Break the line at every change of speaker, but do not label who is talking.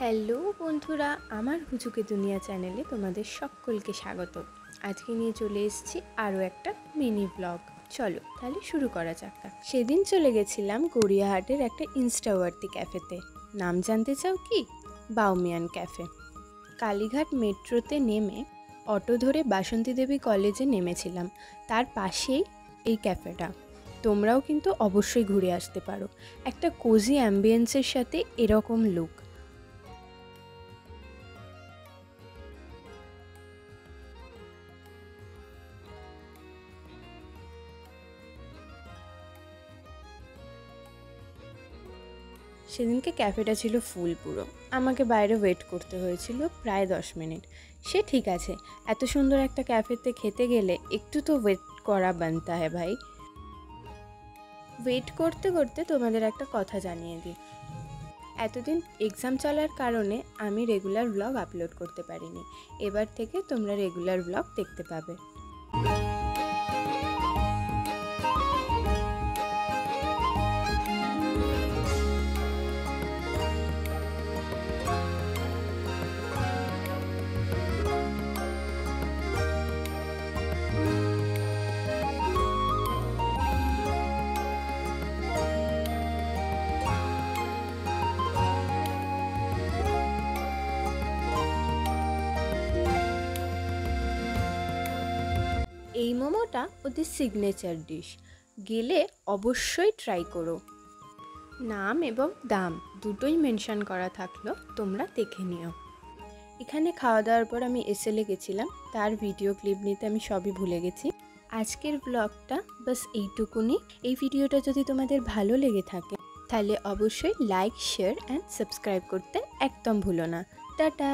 Hello বন্ধুরা, আমার হুজুকে দুনিয়া চ্যানেলে তোমাদের সকলকে স্বাগত। আজকে নিয়ে চলে এসেছি আরও একটা মিনি ব্লগ। চলো তাহলে শুরু করা যাক। সেদিন চলে গেছিলাম গড়িয়াহাটের একটা ইনস্টাওয়ার্তি ক্যাফেতে। নাম জানতে চাও কি? বাউমিয়ান ক্যাফে। কালীঘাট মেট্রোতে নেমে অটো ধরে বাসন্তী দেবী কলেজে নেমেছিলাম, তার পাশেই এই ক্যাফেটা। তোমরাও কিন্তু অবশ্যই ঘুরে আসতে পারো। একটা কোজি অ্যাম্বিয়েন্সের সাথে এরকম লুক। সেদিনকে ক্যাফেটা ছিল ফুল পুরো। আমাকে বাইরে ওয়েট করতে হয়েছিল প্রায় 10 মিনিট। সে ঠিক আছে, এত সুন্দর একটা ক্যাফেতে খেতে গেলে একটু তো ওয়েট করা বানতা হ্যাঁ ভাই। ওয়েট করতে করতে তোমাদের একটা কথা জানিয়ে দিই। এতদিন এক্সাম চলার কারণে আমি রেগুলার ব্লগ আপলোড করতে পারিনি। এবার থেকে তোমরা রেগুলার ব্লগ দেখতে পাবে। এই মোমোটা ওদের সিগনেচার ডিশ, গেলে অবশ্যই ট্রাই করো। নাম এবং দাম দুটোই মেনশন করা থাকলো, তোমরা দেখে নিও। এখানে খাওয়া দাওয়ার পর আমি এসএলে গেছিলাম, তার ভিডিও ক্লিপ নিতে আমি সবই ভুলে গেছি। আজকের ব্লগটা বাস এইটুকুনি। এই ভিডিওটা যদি তোমাদের ভালো লেগে থাকে তাহলে অবশ্যই লাইক, শেয়ার অ্যান্ড সাবস্ক্রাইব করতে একদম ভুলো না। টাটা।